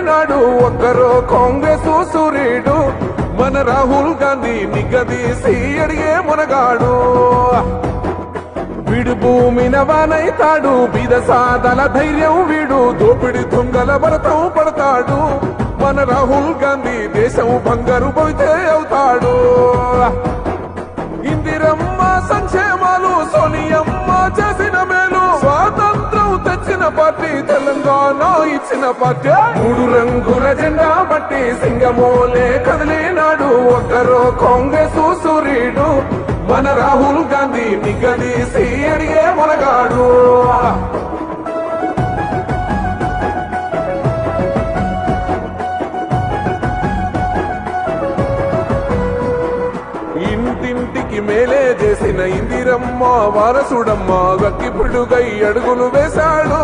కదిలినాడు ఒక్కరో కాంగ్రెస్ సూర్యుడు మన రాహుల్ గాంధీ నిగదీసి అడిగే మునగాడు వీడు భూమిన వానైతాడు బీద సాదల ధైర్యం వీడు దోపిడి దొంగల భరతం పడతాడు మన రాహుల్ గాంధీ దేశం బంగారు పోతే అవుతాడు ఇందిరమ్మ సంక్షేమాలు సోనియమ్మ చేసిన మేలు స్వాతంత్రం తెచ్చిన పార్టీ తెలంగాణ ఇచ్చిన పార్టీ మూడు రంగుల జెండా బట్టి సింగమోలే కదిలినాడు ఒక్కరో కాంగ్రెస్ సూర్యుడు మన రాహుల్ గాంధీ నిగదీసి అడిగే మునగాడు ఇంటింటికి మేలే చేసిన ఇందిరమ్మ వారసుడమ్మ గక్కిపుడుగై అడుగులు వేశాడు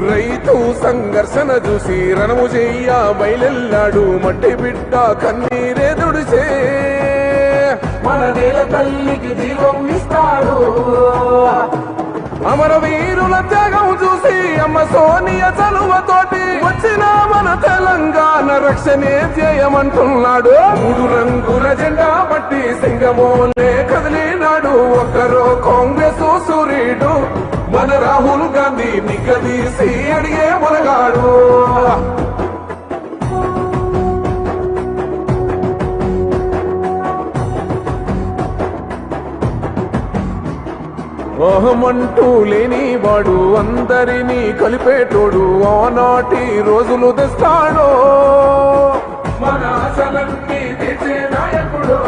రైతు సంఘర్షణ చూసి రణము చెయ్య బయలెల్లాడు మట్టి బిడ్డ కన్నీరే దుడిచే మన నేల తల్లికి జీవం ఇస్తాడు అమరవీరుల త్యాగం చూసి అమ్మ సోనియ చలువతోటి వచ్చిన మన తెలంగాణ రక్షణే చేయమంటున్నాడు మూడు రంగుల జెండా బట్టి సింగమోలే కదిలినాడు ఒక్కరో కాంగ్రెస్ సూర్యుడు మన రాహుల్ గాంధీ నిగదీసి అడిగే మునగాడు అహమంటూ లేనివాడు అందరినీ కలిపేటోడు ఆనాటి రోజులు తెస్తాడు మన ఆశలన్నీ తెచ్చే నాయకుడు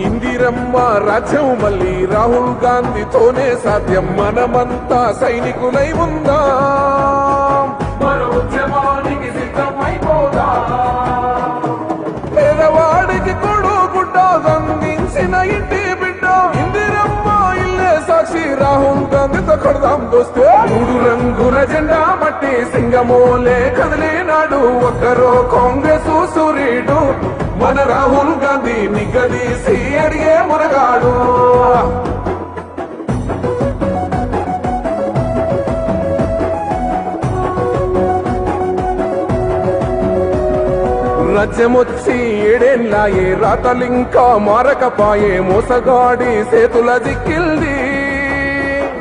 ఇందిరమ్మ రాజ్యం మళ్ళీ రాహుల్ గాంధీతోనే సాధ్యం మనమంతా సైనికులై ఉందాం మన ఉద్యమానికి సిద్ధమైపోదా పేదవాడికి కొడు గుడ్డ అందించిన ఇంటి బిడ్డ ఇందిరమ్మ ఇల్లే సాక్షి రాహుల్ గాంధీతో కొడదాం దోస్తే మూడు రంగుల జెండా బట్టి సింగమోలే కదిలినాడు ఒక్కరో కాంగ్రెస్ సూర్యుడు మన రాహుల్ గాంధీ నిగదీసి అడిగే మునగాడు రాజ్యమొచ్చి ఏడేళ్ళాయే రాతలింకా మారకపాయే మోసగాడి సేతుల జిక్కిల్ది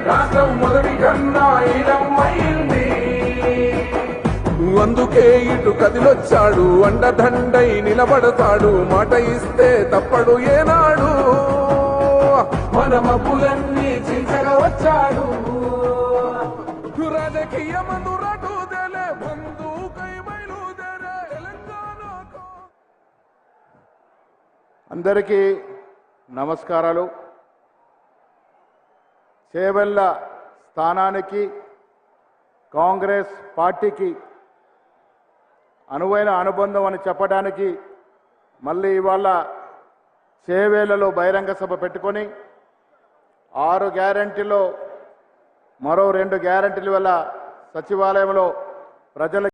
రాష్ట్రం మొదటి కన్నా ఇదమ్మైంది అందుకే ఇటు కదిలొచ్చాడు అండదండై నిలబడతాడు మాట ఇస్తే తప్పడు ఏనాడు మన మబ్బులన్నీ చించగా వచ్చాడు రాజకీయ మందురాటు దేలే బంధుకై బయలుదేరే తెలంగాణకు అందరికీ నమస్కారాలు. చేవెళ్ళ స్థానానికి కాంగ్రెస్ పార్టీకి అనువైన అనుబంధం అని చెప్పడానికి మళ్ళీ ఇవాళ చేవేళ్లలో బహిరంగ సభ పెట్టుకొని 6 గ్యారెంటీలో మరో 2 గ్యారెంటీల వల్ల సచివాలయంలో ప్రజల